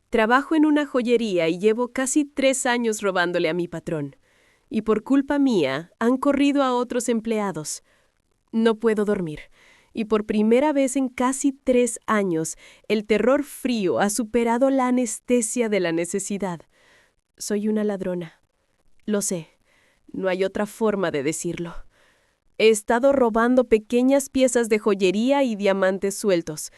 Trabajo en una joyería y llevo casi 3 años robándole a mi patrón. Y por culpa mía, han corrido a otros empleados. No puedo dormir. Y por primera vez en casi 3 años, el terror frío ha superado la anestesia de la necesidad. Soy una ladrona. Lo sé. No hay otra forma de decirlo. He estado robando pequeñas piezas de joyería y diamantes sueltos.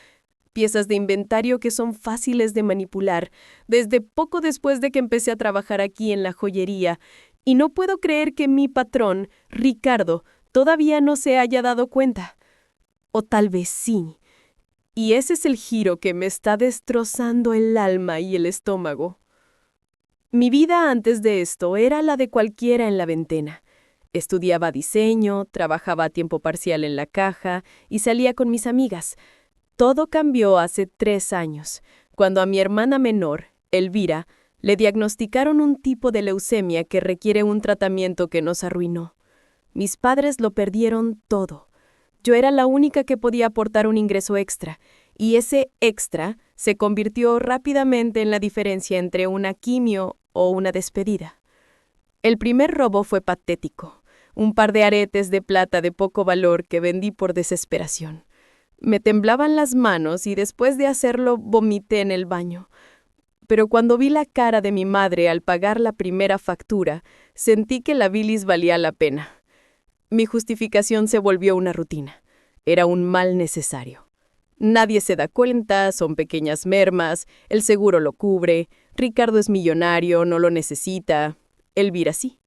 Piezas de inventario que son fáciles de manipular, desde poco después de que empecé a trabajar aquí en la joyería, y no puedo creer que mi patrón, Ricardo, todavía no se haya dado cuenta. O tal vez sí. Y ese es el giro que me está destrozando el alma y el estómago. Mi vida antes de esto era la de cualquiera en la veintena. Estudiaba diseño, trabajaba a tiempo parcial en la caja y salía con mis amigas. Todo cambió hace 3 años, cuando a mi hermana menor, Elvira, le diagnosticaron un tipo de leucemia que requiere un tratamiento que nos arruinó. Mis padres lo perdieron todo. Yo era la única que podía aportar un ingreso extra, y ese extra se convirtió rápidamente en la diferencia entre una quimio o una despedida. El primer robo fue patético, un par de aretes de plata de poco valor que vendí por desesperación. Me temblaban las manos y después de hacerlo vomité en el baño. Pero cuando vi la cara de mi madre al pagar la primera factura, sentí que la bilis valía la pena. Mi justificación se volvió una rutina. Era un mal necesario. Nadie se da cuenta, son pequeñas mermas, el seguro lo cubre, Ricardo es millonario, no lo necesita, Elvira sí.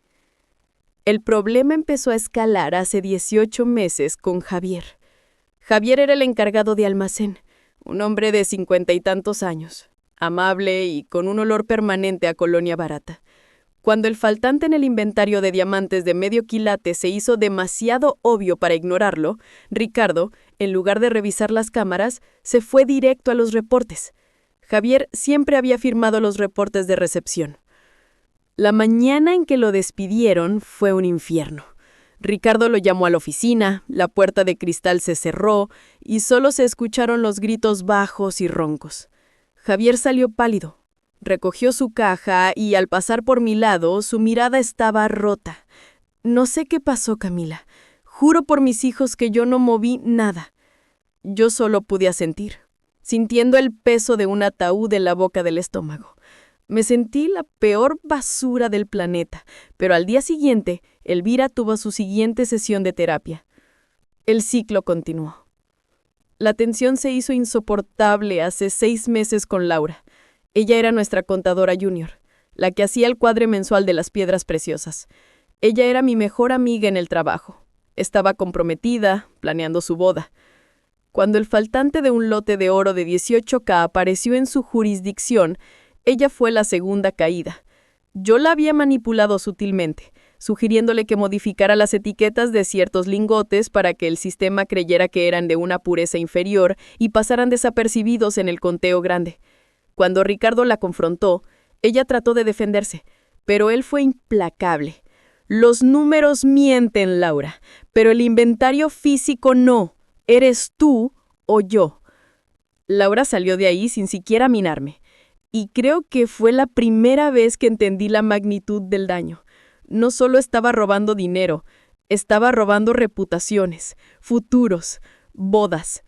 El problema empezó a escalar hace 18 meses con Javier. Javier era el encargado de almacén, un hombre de 50 y tantos años, amable y con un olor permanente a colonia barata. Cuando el faltante en el inventario de diamantes de medio quilate se hizo demasiado obvio para ignorarlo, Ricardo, en lugar de revisar las cámaras, se fue directo a los reportes. Javier siempre había firmado los reportes de recepción. La mañana en que lo despidieron fue un infierno. Ricardo lo llamó a la oficina, la puerta de cristal se cerró y solo se escucharon los gritos bajos y roncos. Javier salió pálido. Recogió su caja y al pasar por mi lado, su mirada estaba rota. No sé qué pasó, Camila. Juro por mis hijos que yo no moví nada. Yo solo pude asentir, sintiendo el peso de un ataúd en la boca del estómago. Me sentí la peor basura del planeta, pero al día siguiente, Elvira tuvo su siguiente sesión de terapia. El ciclo continuó. La tensión se hizo insoportable hace 6 meses con Laura. Ella era nuestra contadora junior, la que hacía el cuadre mensual de las piedras preciosas. Ella era mi mejor amiga en el trabajo. Estaba comprometida, planeando su boda. Cuando el faltante de un lote de oro de 18K apareció en su jurisdicción, ella fue la segunda caída. Yo la había manipulado sutilmente, sugiriéndole que modificara las etiquetas de ciertos lingotes para que el sistema creyera que eran de una pureza inferior y pasaran desapercibidos en el conteo grande. Cuando Ricardo la confrontó, ella trató de defenderse, pero él fue implacable. Los números mienten, Laura, pero el inventario físico no. Eres tú o yo. Laura salió de ahí sin siquiera minarme. Y creo que fue la primera vez que entendí la magnitud del daño. No solo estaba robando dinero, estaba robando reputaciones, futuros, bodas.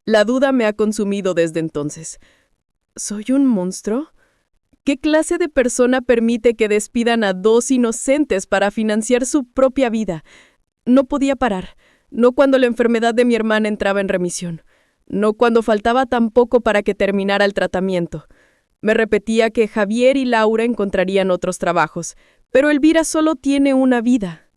La duda me ha consumido desde entonces. ¿Soy un monstruo? ¿Qué clase de persona permite que despidan a 2 inocentes para financiar su propia vida? No podía parar, no cuando la enfermedad de mi hermana entraba en remisión, no cuando faltaba tan poco para que terminara el tratamiento. Me repetía que Javier y Laura encontrarían otros trabajos, pero Elvira solo tiene una vida.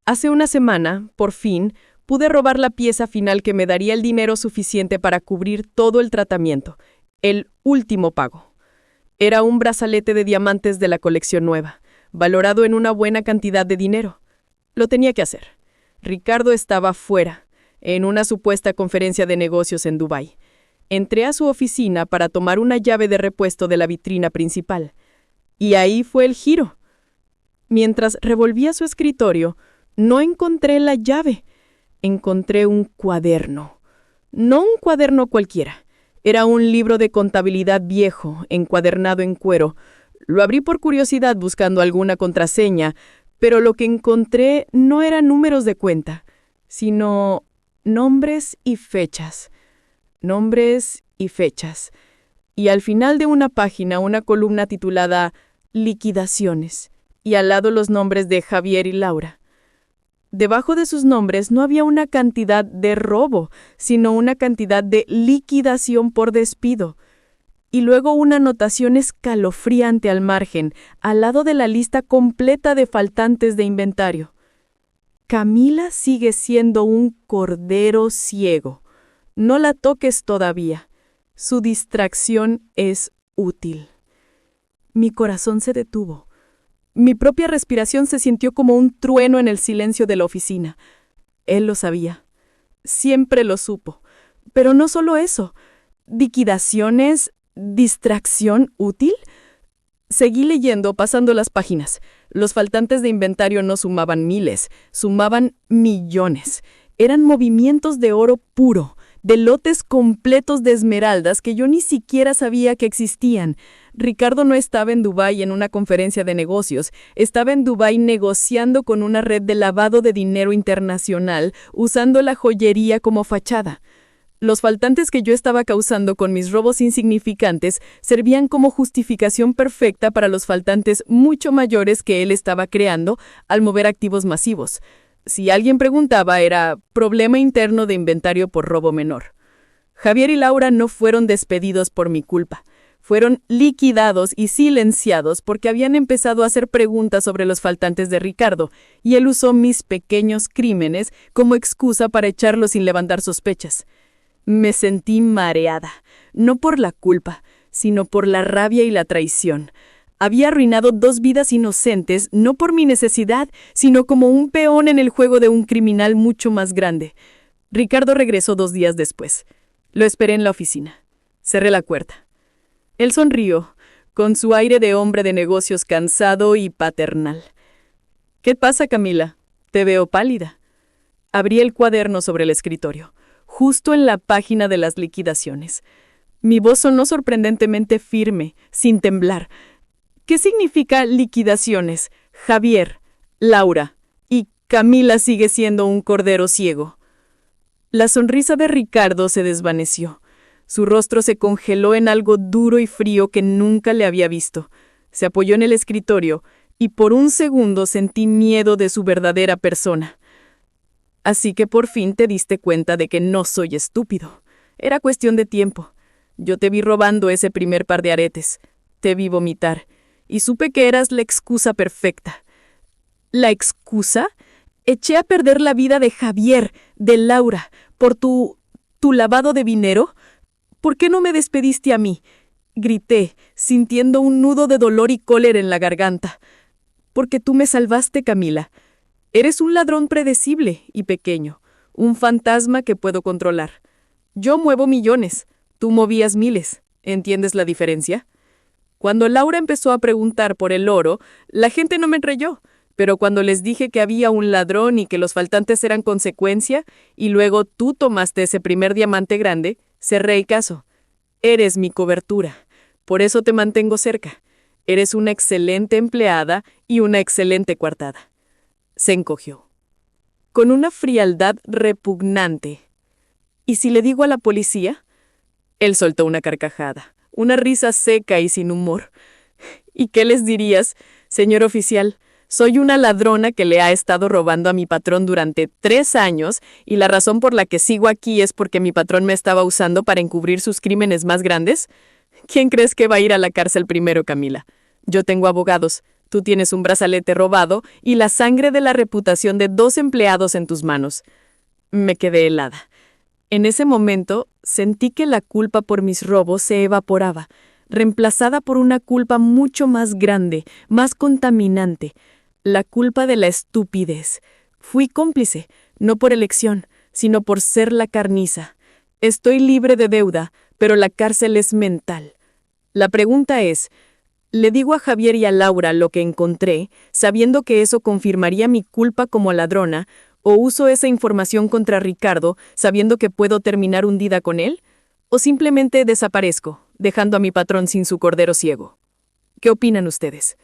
Hace una semana, por fin, pude robar la pieza final que me daría el dinero suficiente para cubrir todo el tratamiento, el último pago. Era un brazalete de diamantes de la colección nueva, valorado en una buena cantidad de dinero. Lo tenía que hacer. Ricardo estaba fuera, en una supuesta conferencia de negocios en Dubái. Entré a su oficina para tomar una llave de repuesto de la vitrina principal. Y ahí fue el giro. Mientras revolvía su escritorio, no encontré la llave. Encontré un cuaderno. No un cuaderno cualquiera. Era un libro de contabilidad viejo, encuadernado en cuero. Lo abrí por curiosidad buscando alguna contraseña, pero lo que encontré no eran números de cuenta, sino nombres y fechas. Nombres y fechas. Y al final de una página, una columna titulada Liquidaciones, y al lado los nombres de Javier y Laura. Debajo de sus nombres no había una cantidad de robo, sino una cantidad de liquidación por despido. Y luego una anotación escalofriante al margen, al lado de la lista completa de faltantes de inventario. Camila sigue siendo un cordero ciego. No la toques todavía. Su distracción es útil. Mi corazón se detuvo. Mi propia respiración se sintió como un trueno en el silencio de la oficina. Él lo sabía. Siempre lo supo. Pero no solo eso. ¿Liquidaciones? ¿Distracción útil? Seguí leyendo, pasando las páginas. Los faltantes de inventario no sumaban miles, sumaban millones. Eran movimientos de oro puro, de lotes completos de esmeraldas que yo ni siquiera sabía que existían. Ricardo no estaba en Dubái en una conferencia de negocios, estaba en Dubái negociando con una red de lavado de dinero internacional, usando la joyería como fachada. Los faltantes que yo estaba causando con mis robos insignificantes servían como justificación perfecta para los faltantes mucho mayores que él estaba creando al mover activos masivos. Si alguien preguntaba, era problema interno de inventario por robo menor. Javier y Laura no fueron despedidos por mi culpa. Fueron liquidados y silenciados porque habían empezado a hacer preguntas sobre los faltantes de Ricardo, y él usó mis pequeños crímenes como excusa para echarlos sin levantar sospechas. Me sentí mareada, no por la culpa, sino por la rabia y la traición. Había arruinado 2 vidas inocentes, no por mi necesidad, sino como un peón en el juego de un criminal mucho más grande. Ricardo regresó 2 días después. Lo esperé en la oficina. Cerré la puerta. Él sonrió, con su aire de hombre de negocios cansado y paternal. ¿Qué pasa, Camila? Te veo pálida. Abrí el cuaderno sobre el escritorio, justo en la página de las liquidaciones. Mi voz sonó sorprendentemente firme, sin temblar. ¿Qué significa liquidaciones? Javier, Laura y Camila sigue siendo un cordero ciego. La sonrisa de Ricardo se desvaneció. Su rostro se congeló en algo duro y frío que nunca le había visto. Se apoyó en el escritorio y por un segundo sentí miedo de su verdadera persona. Así que por fin te diste cuenta de que no soy estúpido. Era cuestión de tiempo. Yo te vi robando ese primer par de aretes. Te vi vomitar. Y supe que eras la excusa perfecta. ¿La excusa? Eché a perder la vida de Javier, de Laura, por tu lavado de dinero. ¿Por qué no me despediste a mí? Grité, sintiendo un nudo de dolor y cólera en la garganta. Porque tú me salvaste, Camila. Eres un ladrón predecible y pequeño, un fantasma que puedo controlar. Yo muevo millones, tú movías miles. ¿Entiendes la diferencia? Cuando Laura empezó a preguntar por el oro, la gente no me creyó, pero cuando les dije que había un ladrón y que los faltantes eran consecuencia, y luego tú tomaste ese primer diamante grande, cerré el caso. Eres mi cobertura, por eso te mantengo cerca. Eres una excelente empleada y una excelente coartada. Se encogió, con una frialdad repugnante. ¿Y si le digo a la policía? Él soltó una carcajada, una risa seca y sin humor. ¿Y qué les dirías, señor oficial? Soy una ladrona que le ha estado robando a mi patrón durante 3 años y la razón por la que sigo aquí es porque mi patrón me estaba usando para encubrir sus crímenes más grandes. ¿Quién crees que va a ir a la cárcel primero, Camila? Yo tengo abogados, tú tienes un brazalete robado y la sangre de la reputación de 2 empleados en tus manos. Me quedé helada. En ese momento sentí que la culpa por mis robos se evaporaba, reemplazada por una culpa mucho más grande, más contaminante. La culpa de la estupidez. Fui cómplice, no por elección, sino por ser la carniza. Estoy libre de deuda, pero la cárcel es mental. La pregunta es, ¿le digo a Javier y a Laura lo que encontré, sabiendo que eso confirmaría mi culpa como ladrona, o uso esa información contra Ricardo, sabiendo que puedo terminar hundida con él? o simplemente desaparezco, dejando a mi patrón sin su cordero ciego. ¿Qué opinan ustedes?